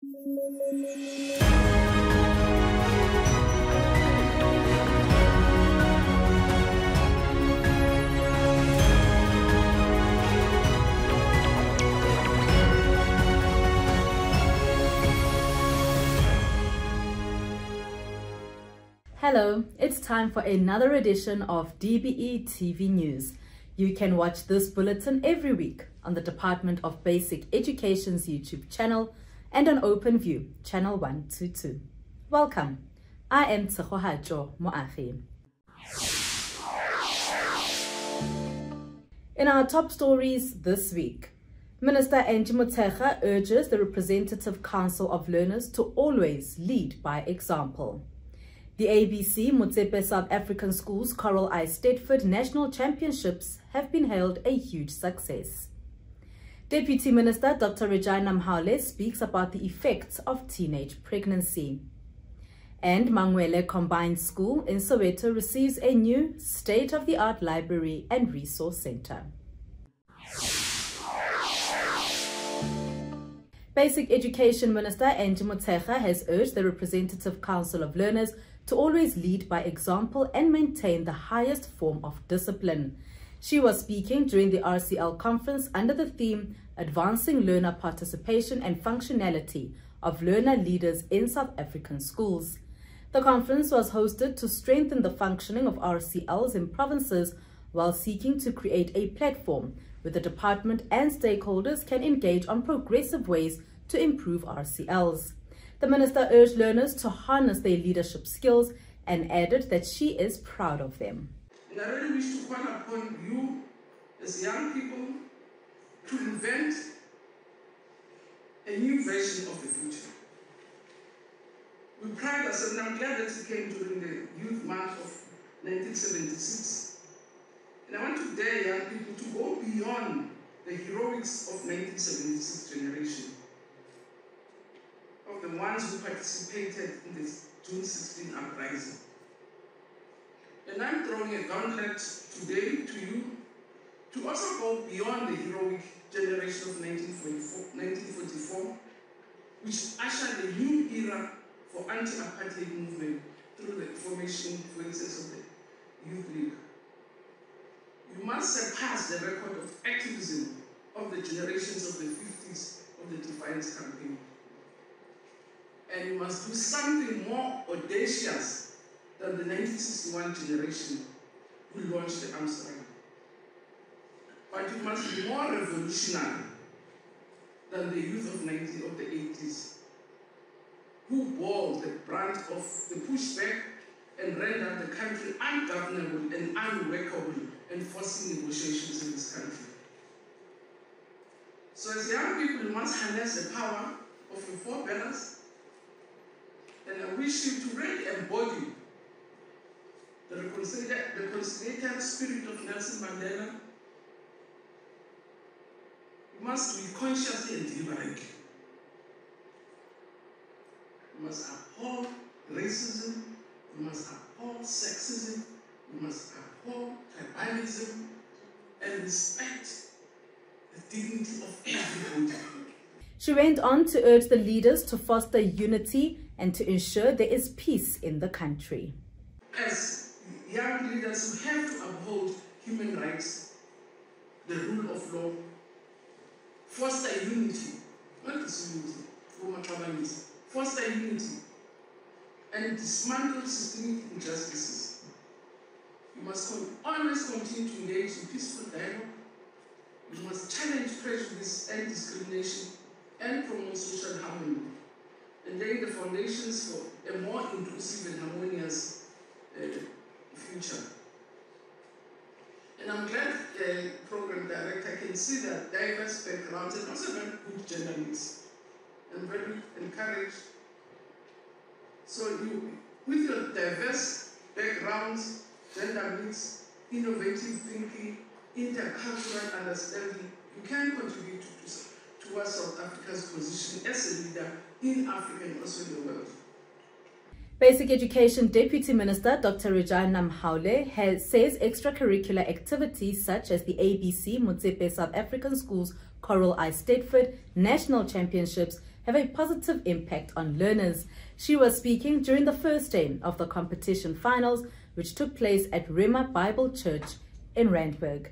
Hello, it's time for another edition of DBE TV News. You can watch this bulletin every week on the Department of Basic Education's YouTube channel and on OpenView, channel 122. Welcome. I am Tsehohajo Moagi. In our top stories this week, Minister Angie Motsepe urges the Representative Council of Learners to always lead by example. The ABC Motsepe South African Schools Coral I Stedford National Championships have been hailed a huge success. Deputy Minister Dr. Regina Mhaule speaks about the effects of teenage pregnancy. And Mangwele Combined School in Soweto receives a new state-of-the-art library and resource center. Basic Education Minister Angie Motsepe has urged the Representative Council of Learners to always lead by example and maintain the highest form of discipline. She was speaking during the RCL conference under the theme Advancing Learner Participation and Functionality of Learner Leaders in South African Schools. The conference was hosted to strengthen the functioning of RCLs in provinces while seeking to create a platform where the department and stakeholders can engage on progressive ways to improve RCLs. The minister urged learners to harness their leadership skills and added that she is proud of them. And I really wish to call upon you as young people to invent a new version of the future. We pride ourselves, and I'm glad that it came during the Youth March of 1976. And I want to dare young people to go beyond the heroics of 1976 generation, of the ones who participated in the June 16 uprising. And I'm throwing a gauntlet today to you to also go beyond the heroic generation of 1944, which ushered a new era for anti-apartheid movement through the formation, for instance, of the Youth League. You must surpass the record of activism of the generations of the 50s of the Defiance Campaign. And you must do something more audacious than the 1961 generation who launched the arms struggle. But you must be more revolutionary than the youth of the 80s, who bore the brunt of the pushback and rendered the country ungovernable and unworkable and forcing negotiations in this country. So as young people, you must harness the power of your forebears, and I wish you to really embody the reconciliatory spirit of Nelson Mandela. You must be conscious and deliberate. You must abhor racism, you must abhor sexism, you must abhor tribalism, and respect the dignity of everybody. She went on to urge the leaders to foster unity and to ensure there is peace in the country. As young leaders, we have to uphold human rights, the rule of law, foster unity, not disunity, foster unity, and dismantle systemic injustices. You must always continue to engage in peaceful dialogue. You must challenge prejudice and discrimination and promote social harmony, and lay the foundations for a more inclusive and harmonious future. And I'm glad the program director can see that diverse backgrounds and also very good journalists. I'm very encouraged. So you, with your diverse backgrounds, gender mix, innovative thinking, intercultural understanding, you can contribute towards South Africa's position as a leader in Africa and also in the world. Basic Education Deputy Minister Dr. Regina Mhaule says extracurricular activities such as the ABC Motsepe South African Schools Coral I Stedford National Championships have a positive impact on learners. She was speaking during the first day of the competition finals, which took place at Rema Bible Church in Randburg.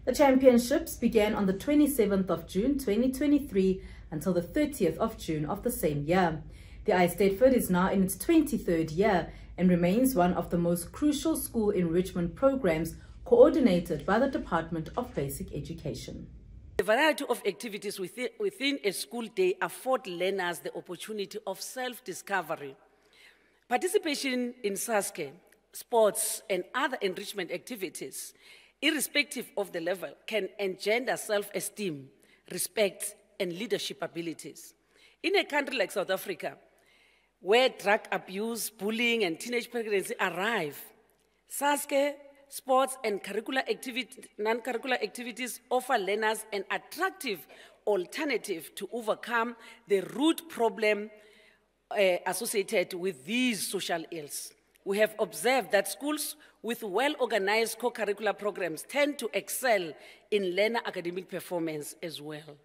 The championships began on the 27th of June 2023 until the 30th of June of the same year. The Eisteddfod is now in its 23rd year and remains one of the most crucial school enrichment programs coordinated by the Department of Basic Education. The variety of activities within a school day afford learners the opportunity of self-discovery. Participation in SASKE, sports, and other enrichment activities, irrespective of the level, can engender self-esteem, respect, and leadership abilities. In a country like South Africa, where drug abuse, bullying, and teenage pregnancy arrive, SASKE, sports, and non-curricular activities offer learners an attractive alternative to overcome the root problem associated with these social ills. We have observed that schools with well-organized co-curricular programs tend to excel in learner academic performance as well.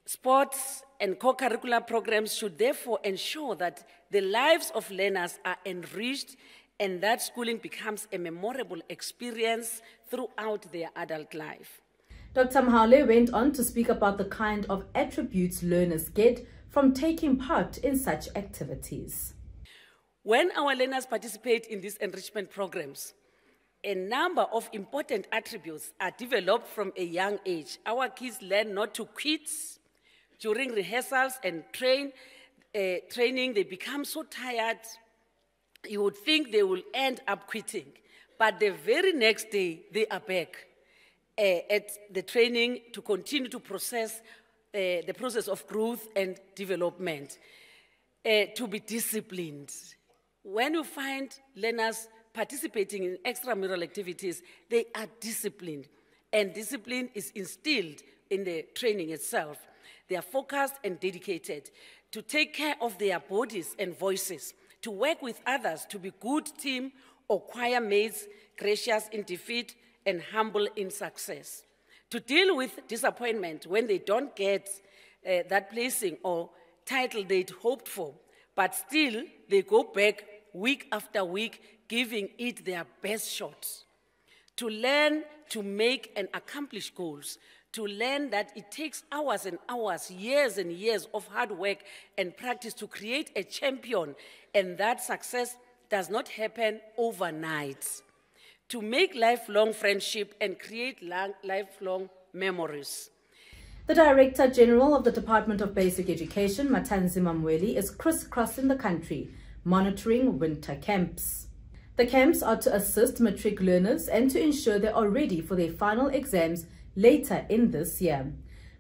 Sports and co-curricular programs should therefore ensure that the lives of learners are enriched and that schooling becomes a memorable experience throughout their adult life. Dr. Mhaule went on to speak about the kind of attributes learners get from taking part in such activities. When our learners participate in these enrichment programs, a number of important attributes are developed from a young age. Our kids learn not to quit. During rehearsals and training, they become so tired, you would think they will end up quitting. But the very next day, they are back at the training to continue to process the process of growth and development, to be disciplined. When you find learners participating in extramural activities, they are disciplined, and discipline is instilled in the training itself. They are focused and dedicated to take care of their bodies and voices, to work with others, to be good team or choir mates, gracious in defeat and humble in success, to deal with disappointment when they don't get that placing or title they'd hoped for, but still they go back week after week, giving it their best shots, to learn to make and accomplish goals, to learn that it takes hours and hours, years and years of hard work and practice to create a champion, and that success does not happen overnight, to make lifelong friendship and create lifelong memories. The Director General of the Department of Basic Education, Matanzima Mweli, is crisscrossing the country, monitoring winter camps. The camps are to assist matric learners and to ensure they are ready for their final exams later in this year.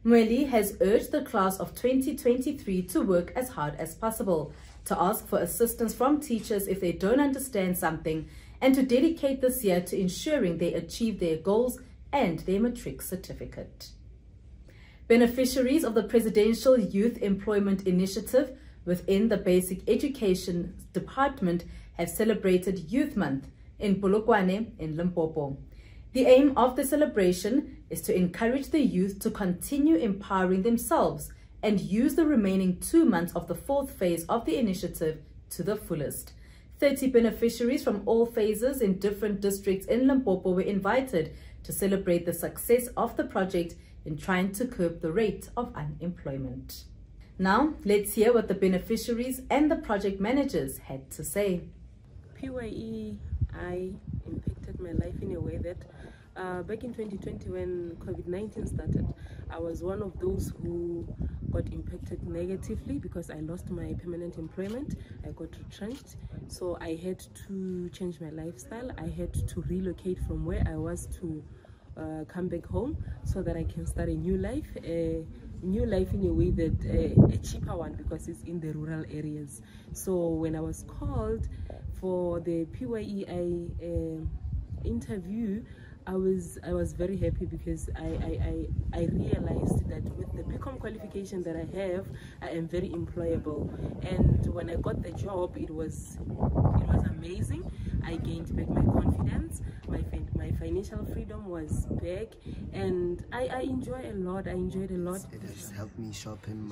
Mweli has urged the class of 2023 to work as hard as possible, to ask for assistance from teachers if they don't understand something, and to dedicate this year to ensuring they achieve their goals and their matric certificate. Beneficiaries of the Presidential Youth Employment Initiative within the Basic Education Department have celebrated Youth Month in Polokwane in Limpopo. The aim of the celebration is to encourage the youth to continue empowering themselves and use the remaining 2 months of the fourth phase of the initiative to the fullest. 30 beneficiaries from all phases in different districts in Limpopo were invited to celebrate the success of the project in trying to curb the rate of unemployment. Now, let's hear what the beneficiaries and the project managers had to say. PYE impacted my life in a way that back in 2020 when COVID-19 started, I was one of those who got impacted negatively because I lost my permanent employment. I got retrenched, so I had to change my lifestyle. I had to relocate from where I was to come back home so that I can start a new life in a way that a cheaper one, because it's in the rural areas. So when I was called for the PYE interview, I was very happy because I realized that with the BCom qualification that I have, I am very employable. And when I got the job, it was amazing. I gained back my confidence, my financial freedom was back, and I enjoy a lot. I enjoyed a lot. It has helped me sharpen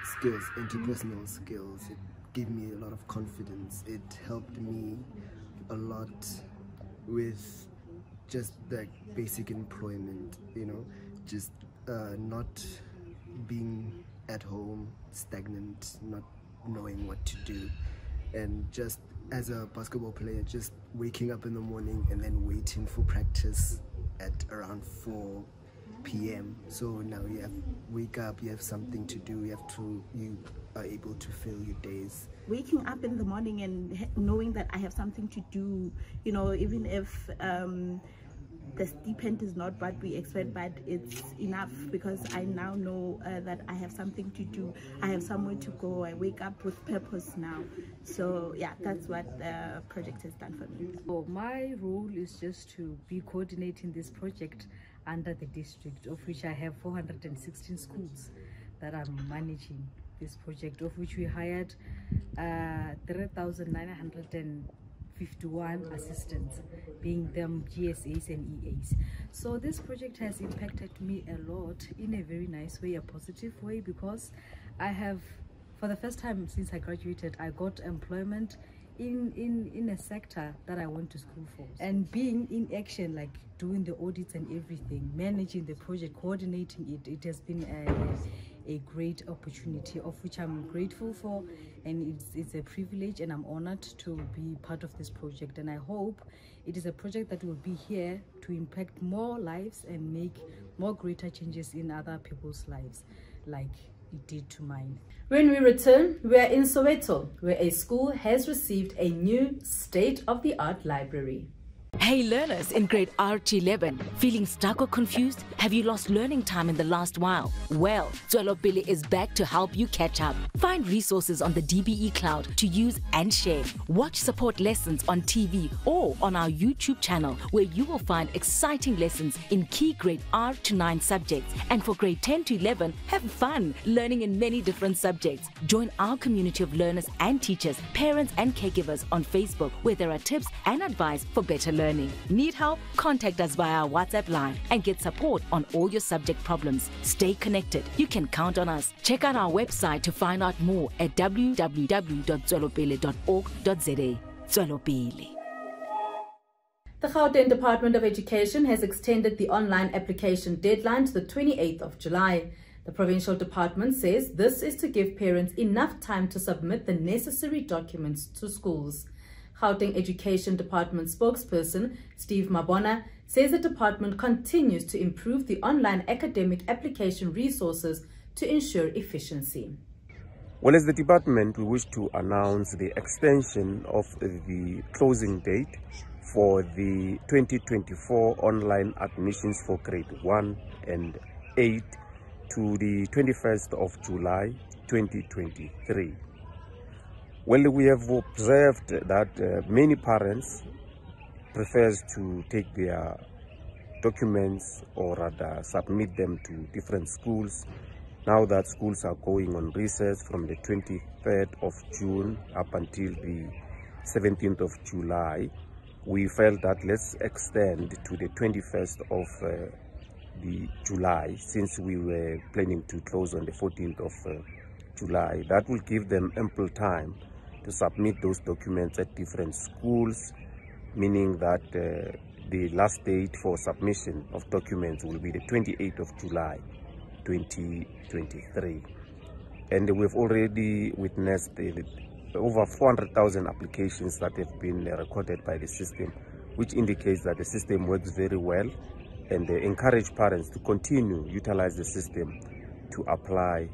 skills, interpersonal skills. It gave me a lot of confidence. It helped me a lot with just the basic employment, you know, just not being at home stagnant, not knowing what to do, and just as a basketball player, just waking up in the morning and then waiting for practice at around 4 p.m. So now you have wake up, you have something to do, you are able to fill your days. Waking up in the morning and knowing that I have something to do, you know, even if the stipend is not what we expect, but it's enough because I now know that I have something to do. I have somewhere to go. I wake up with purpose now. So yeah, that's what the project has done for me. So my role is just to be coordinating this project under the district, of which I have 416 schools that I'm managing this project, of which we hired 3,951 assistants, being them GSAs and EAs. So this project has impacted me a lot in a very nice way, a positive way, because I have, for the first time since I graduated, I got employment in a sector that I went to school for. And being in action, like doing the audits and everything, managing the project, coordinating it, it has been a great opportunity of which I'm grateful for, and it's a privilege, and I'm honored to be part of this project. And I hope it is a project that will be here to impact more lives and make more greater changes in other people's lives like it did to mine. When we return, we are in Soweto, where a school has received a new state-of-the-art library. Hey learners in grade R11, feeling stuck or confused? Have you lost learning time in the last while? Well, Tswelopele is back to help you catch up. Find resources on the DBE cloud to use and share. Watch support lessons on TV or on our YouTube channel, where you will find exciting lessons in key grade R to 9 subjects. And for grade 10 to 11, have fun learning in many different subjects. Join our community of learners and teachers, parents and caregivers on Facebook, where there are tips and advice for better learning. Need help? Contact us via our WhatsApp line and get support on all your subject problems. Stay connected. You can count on us. Check out our website to find out more at www.tswelopele.org.za. Tswelopele. The Gauteng Department of Education has extended the online application deadline to the 28th of July. The provincial department says this is to give parents enough time to submit the necessary documents to schools. Gauteng Education Department spokesperson Steve Mabona says the department continues to improve the online academic application resources to ensure efficiency. Well, as the department, we wish to announce the extension of the closing date for the 2024 online admissions for grade 1 and 8 to the 21st of July 2023. Well, we have observed that many parents prefers to take their documents or rather submit them to different schools. Now that schools are going on recess from the 23rd of June up until the 17th of July, we felt that let's extend to the 21st of the July, since we were planning to close on the 14th of July. That will give them ample time to submit those documents at different schools, meaning that the last date for submission of documents will be the 28th of July 2023. And we've already witnessed over 400,000 applications that have been recorded by the system, which indicates that the system works very well, and encourage parents to continue utilize the system to apply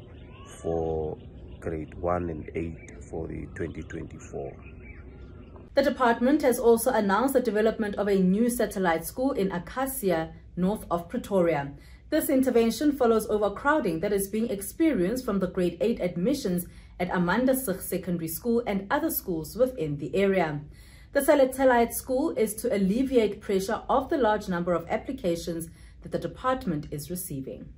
for grade 1 and 8 for the 2024. The department has also announced the development of a new satellite school in Acacia, north of Pretoria. This intervention follows overcrowding that is being experienced from the grade 8 admissions at Amanda Sig Secondary School and other schools within the area. The satellite school is to alleviate pressure of the large number of applications that the department is receiving.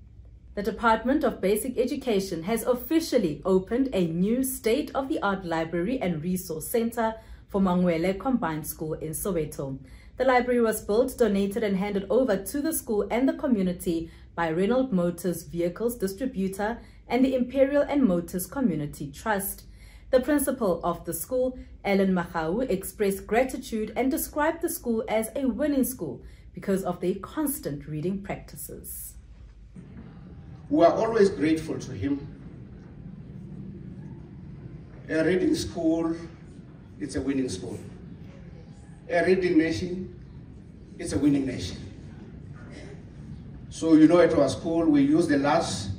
The Department of Basic Education has officially opened a new state-of-the-art library and resource center for Mangwele Combined School in Soweto. The library was built, donated and handed over to the school and the community by Renault Motors Vehicles Distributor and the Imperial and Motors Community Trust. The principal of the school, Ellen Magau, expressed gratitude and described the school as a winning school because of their constant reading practices. We are always grateful to him. A reading school, it's a winning school. A reading nation, it's a winning nation. So you know, at our school, we use the last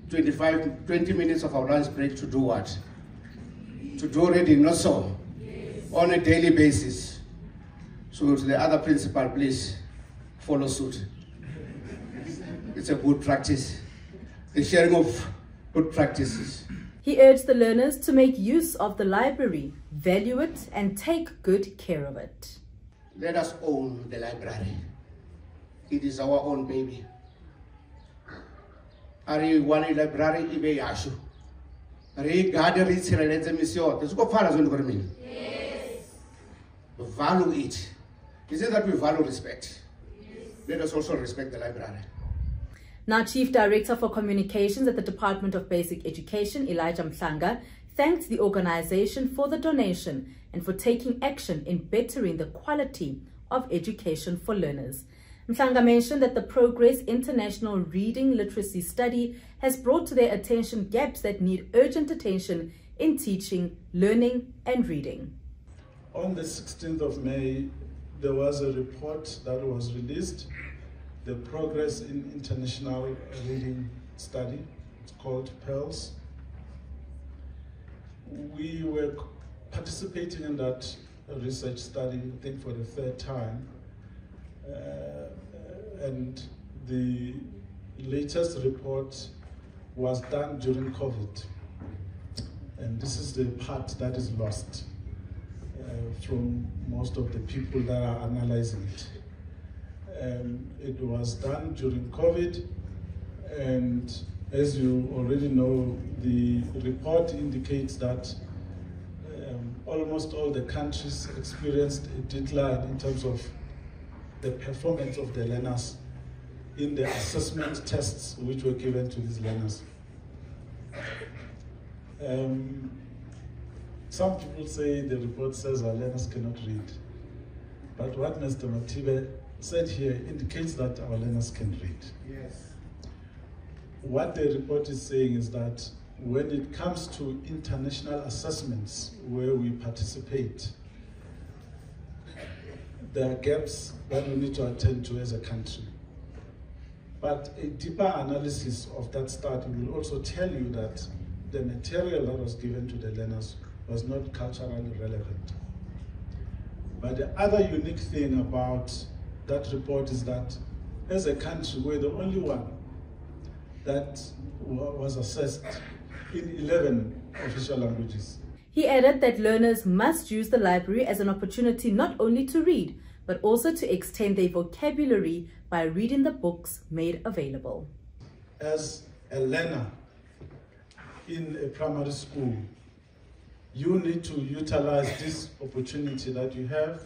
20 minutes of our lunch break to do what? To do reading, not so? Yes. On a daily basis. So to the other principal, please follow suit. It's a good practice. The sharing of good practices. He urged the learners to make use of the library, value it, and take good care of it. Let us own the library. It is our own baby. Are you one library? Ibe yashu. Yes. Value it. Is it that we value respect? Yes. Let us also respect the library. Now, Chief Director for Communications at the Department of Basic Education, Elijah Mhlanga, thanked the organization for the donation and for taking action in bettering the quality of education for learners. Mhlanga mentioned that the Progress International Reading Literacy Study has brought to their attention gaps that need urgent attention in teaching, learning and reading. On the 16th of May, there was a report that was released, the Progress in International Reading Study. It's called PEARLS. We were participating in that research study, I think for the third time. And the latest report was done during COVID. And this is the part that is lost from most of the people that are analyzing it. It was done during COVID, and as you already know, the report indicates that almost all the countries experienced a decline in terms of the performance of the learners in the assessment tests which were given to these learners. Some people say the report says our learners cannot read. But what Mr. Motsepe said here indicates that our learners can read. Yes. What the report is saying is that when it comes to international assessments where we participate, there are gaps that we need to attend to as a country. But a deeper analysis of that study will also tell you that the material that was given to the learners was not culturally relevant. But the other unique thing about that report is that as a country, we're the only one that was assessed in 11 official languages. He added that learners must use the library as an opportunity not only to read, but also to extend their vocabulary by reading the books made available. As a learner in a primary school, you need to utilize this opportunity that you have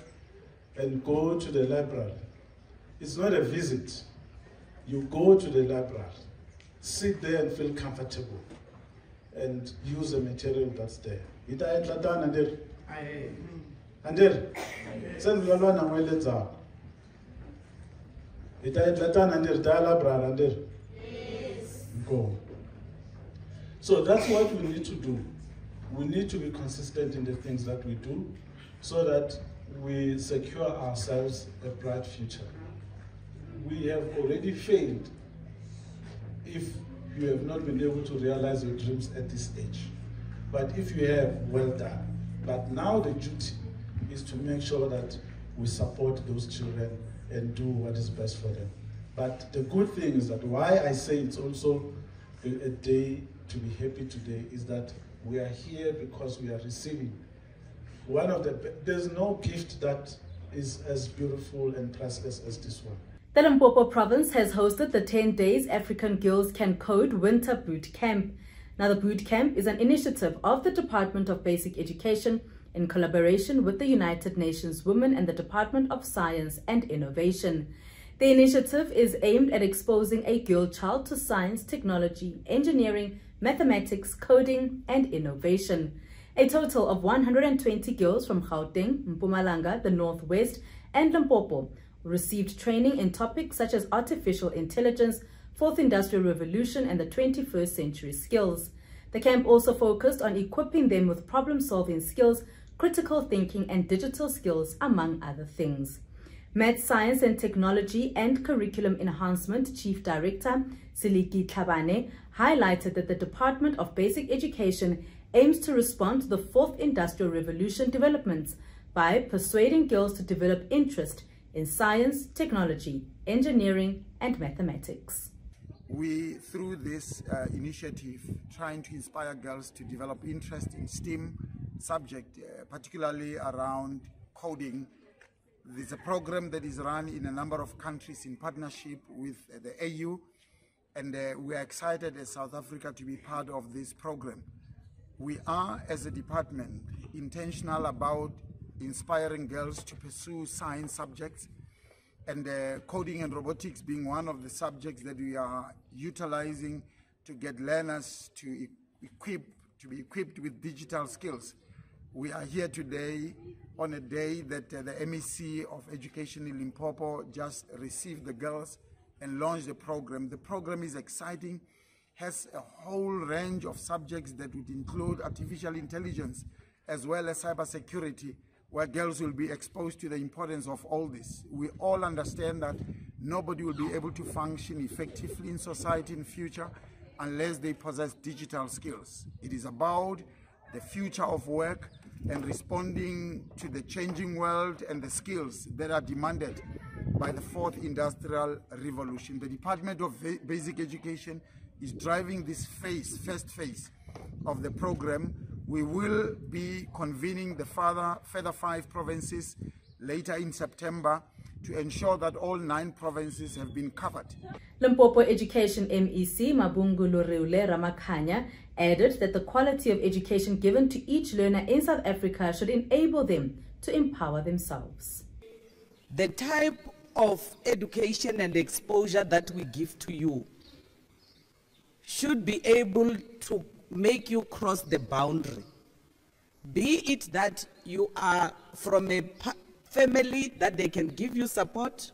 and go to the library. It's not a visit. You go to the library, sit there and feel comfortable, and use the material that's there. Go. So that's what we need to do. We need to be consistent in the things that we do so that we secure ourselves a bright future. We have already failed if you have not been able to realize your dreams at this age. But if you have, well done. But now the duty is to make sure that we support those children and do what is best for them. But the good thing is that why I say it's also a day to be happy today is that we are here because we are receiving. There's no gift that is as beautiful and priceless as this one. The Limpopo province has hosted the 10 Days African Girls Can Code Winter Boot Camp. Now, the boot camp is an initiative of the Department of Basic Education in collaboration with the United Nations Women and the Department of Science and Innovation. The initiative is aimed at exposing a girl child to science, technology, engineering, mathematics, coding, and innovation. A total of 120 girls from Gauteng, Mpumalanga, the Northwest, and Limpopo received training in topics such as artificial intelligence, fourth industrial revolution, and the 21st century skills. The camp also focused on equipping them with problem-solving skills, critical thinking, and digital skills, among other things. Math, Science and Technology and Curriculum Enhancement Chief Director Siliki Tlhabane highlighted that the Department of Basic Education aims to respond to the fourth industrial revolution developments by persuading girls to develop interest in science, technology, engineering, and mathematics. We, through this initiative, trying to inspire girls to develop interest in STEM subject, particularly around coding. There's a program that is run in a number of countries in partnership with the AU, and we are excited as South Africa to be part of this program. We are, as a department, intentional about inspiring girls to pursue science subjects, and coding and robotics being one of the subjects that we are utilizing to get learners to be equipped with digital skills. We are here today on a day that the MEC of Education in Limpopo just received the girls and launched the program. The program is exciting, has a whole range of subjects that would include artificial intelligence as well as cybersecurity, where girls will be exposed to the importance of all this. We all understand that nobody will be able to function effectively in society in future unless they possess digital skills. It is about the future of work and responding to the changing world and the skills that are demanded by the fourth industrial revolution. The Department of Basic Education is driving this first phase of the program. We will be convening the further 5 provinces later in September to ensure that all 9 provinces have been covered. Limpopo Education MEC Mabungulu Reule Ramakhanya added that the quality of education given to each learner in South Africa should enable them to empower themselves. The type of education and exposure that we give to you should be able to make you cross the boundary. Be it that you are from a family that they can give you support,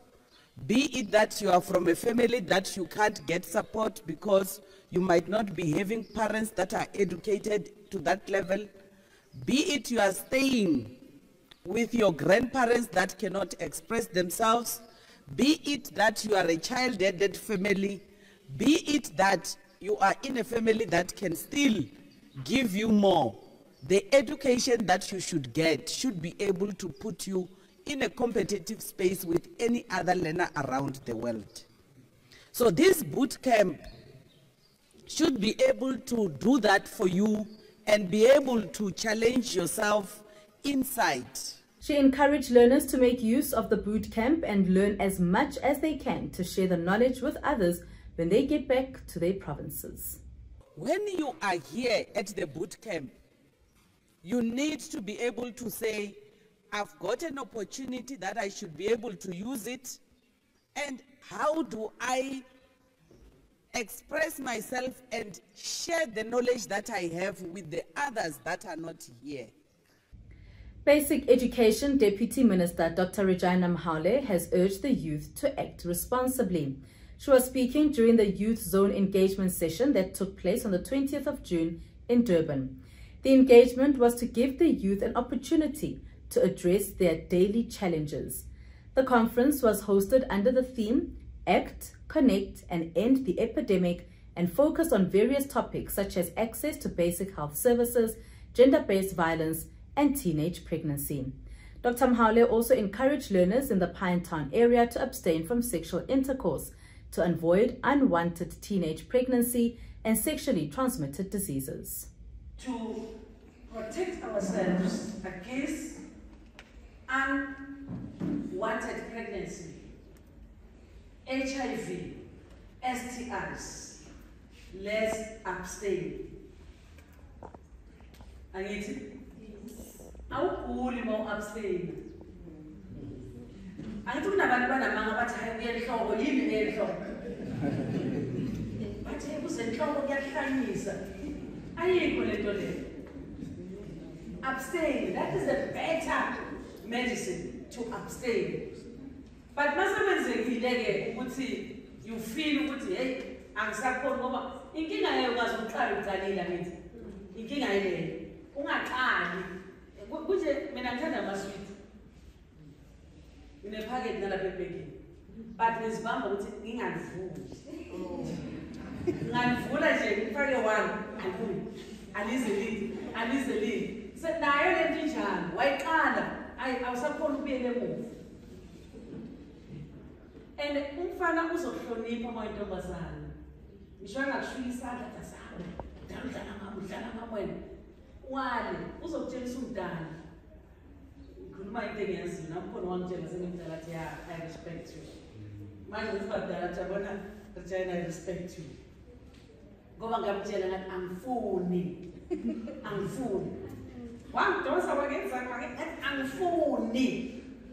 be it that you are from a family that you can't get support because you might not be having parents that are educated to that level, be it you are staying with your grandparents that cannot express themselves, be it that you are a child-headed family, be it that you are in a family that can still give you more. The education that you should get should be able to put you in a competitive space with any other learner around the world. So this boot camp should be able to do that for you and be able to challenge yourself inside. She encouraged learners to make use of the boot camp and learn as much as they can to share the knowledge with others when they get back to their provinces. When you are here at the boot camp, you need to be able to say, I've got an opportunity that I should be able to use it, and how do I express myself and share the knowledge that I have with the others that are not here. Basic Education Deputy Minister Dr. Regina Mhaule has urged the youth to act responsibly. She was speaking during the Youth Zone engagement session that took place on the 20th of June in Durban. The engagement was to give the youth an opportunity to address their daily challenges. The conference was hosted under the theme Act, Connect and End the Epidemic and focused on various topics such as access to basic health services, gender-based violence and teenage pregnancy. Dr. Mhaule also encouraged learners in the Pinetown area to abstain from sexual intercourse, to avoid unwanted teenage pregnancy and sexually transmitted diseases. To protect ourselves against unwanted pregnancy, HIV, STIs, let's abstain. Angithi? Awuguli ma abstain. Angithi kunabantu banamanga bathi hayi kuyenhloko yini enhloko. Bathi kusenhloko kuyahlanyisa. Abstain. That is the better medicine, to abstain. But you feel hey, angisakhona ngoba inkinga yakwazi ukuqala uqalile ngithi. Inkinga ile. Ungaqali. Kuje mina ngithanda amasweet. Ngine packet nalapha ebhekini. But ngizibamba ukuthi ngingalivuli. Ngalivula nje ngifake one alivuli. Alize lead. Nayo lento injalo wayiqala awusakhona ukubuyela emuva. And umfana uzohlonipha uma intombazana. Ngisho angakushula isandla dasawo. Udlala ngamo wena. Wale uzokutshelisa umdala. Ngikhuluma into engiyaziyo namkhona wangitshela sengimdala athi I respect you. Manje usibadala jabona Regina I respect you. Ngoba ngamtshela ngathi angifuni. Wangidosa wakenza angifuni.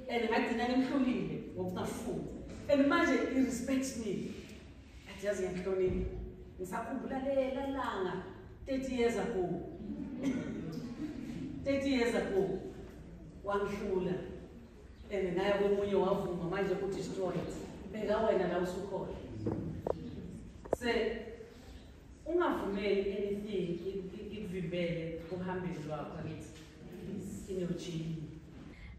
And ngagcina ngimhlulile ngokungafuni. And manje he respects me. Athi yazi ngiyahlonipha. Ngisakhumbula lela langa 30 years ago. 30 years ago. Wangihlula. And naye komunye wavuma manje ukuthi destroy it. Beka wena la usukhona. Se ungavumeli anything ikuvimbele ukuhambeni lwakho ngithi inochini.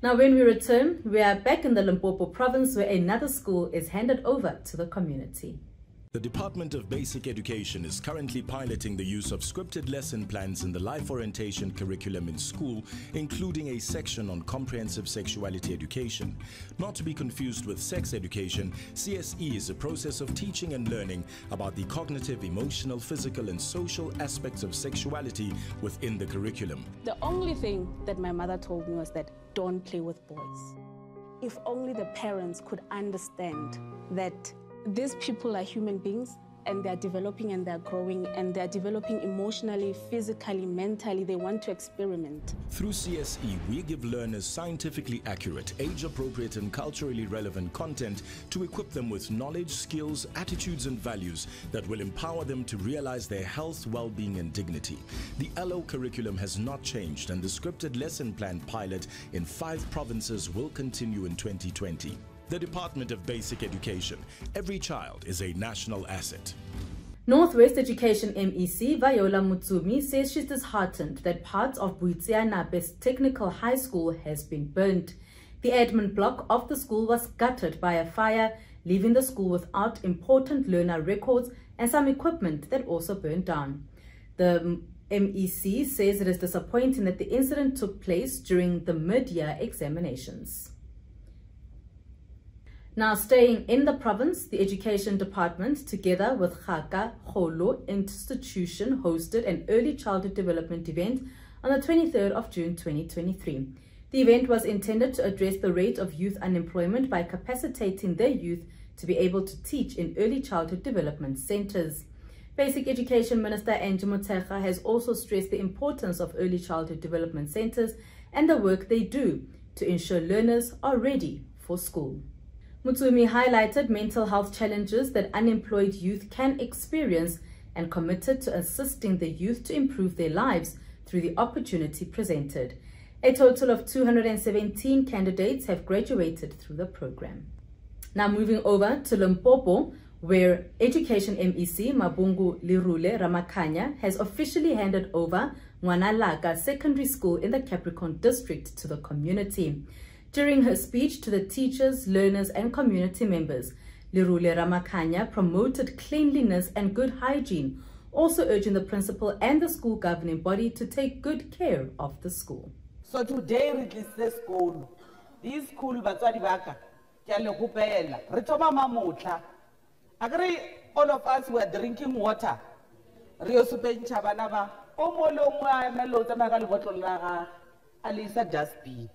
Now when we return, we are back in the Limpopo province where another school is handed over to the community. The Department of Basic Education is currently piloting the use of scripted lesson plans in the life orientation curriculum in school, including a section on comprehensive sexuality education. Not to be confused with sex education, CSE is a process of teaching and learning about the cognitive, emotional, physical, and social aspects of sexuality within the curriculum. The only thing that my mother told me was that don't play with boys. If only the parents could understand that these people are human beings and they're developing and they're growing and they're developing emotionally, physically, mentally. They want to experiment. Through CSE, we give learners scientifically accurate, age-appropriate and culturally relevant content to equip them with knowledge, skills, attitudes and values that will empower them to realize their health, well-being and dignity. The LO curriculum has not changed and the scripted lesson plan pilot in 5 provinces will continue in 2020. The Department of Basic Education. Every child is a national asset. Northwest Education MEC Viola says she's disheartened that parts of Buitsianabe's Technical High School has been burnt. The admin block of the school was gutted by a fire, leaving the school without important learner records and some equipment that also burned down. The MEC says it is disappointing that the incident took place during the mid-year examinations. Now, staying in the province, the Education Department, together with Khaka Kholo Institution, hosted an early childhood development event on the 23rd of June 2023. The event was intended to address the rate of youth unemployment by capacitating their youth to be able to teach in early childhood development centers. Basic Education Minister Motsepe has also stressed the importance of early childhood development centers and the work they do to ensure learners are ready for school. Mutsumi highlighted mental health challenges that unemployed youth can experience and committed to assisting the youth to improve their lives through the opportunity presented. A total of 217 candidates have graduated through the program. Now moving over to Limpopo, where Education MEC Mabungu Lirule Ramakanya has officially handed over Manalaca Secondary School in the Capricorn District to the community. During her speech to the teachers, learners and community members, Lirule Ramakanya promoted cleanliness and good hygiene, also urging the principal and the school governing body to take good care of the school. So today we this school. This school batswadi baka ke le kopela. Re thoma mamotla. Agree all of us were drinking water. Re yo supentsha bana ba o molong wa melo tsa maka le botlo la ga alisa dustbin.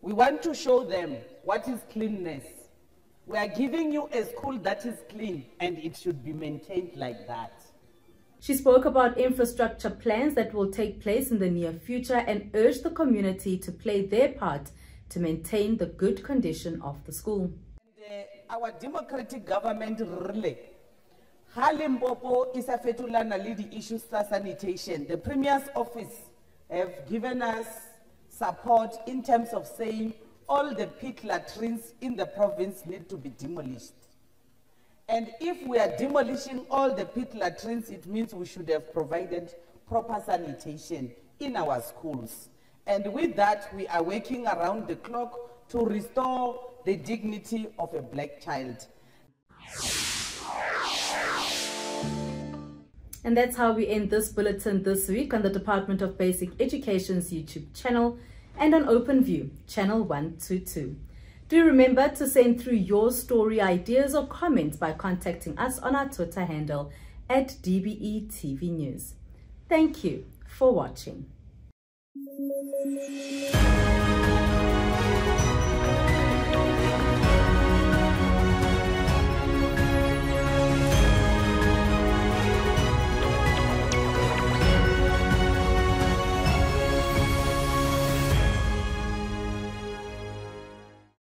We want to show them what is cleanness. We are giving you a school that is clean and it should be maintained like that. She spoke about infrastructure plans that will take place in the near future and urged the community to play their part to maintain the good condition of the school. And, our democratic government really Limpopo is a fetulana lead issues of sanitation. The Premier's office have given us support in terms of saying all the pit latrines in the province need to be demolished. And if we are demolishing all the pit latrines, it means we should have provided proper sanitation in our schools. And with that, we are working around the clock to restore the dignity of a black child. And that's how we end this bulletin this week on the Department of Basic Education's YouTube channel and on OpenView, channel 122. Do remember to send through your story ideas or comments by contacting us on our Twitter handle at DBE TV News. Thank you for watching.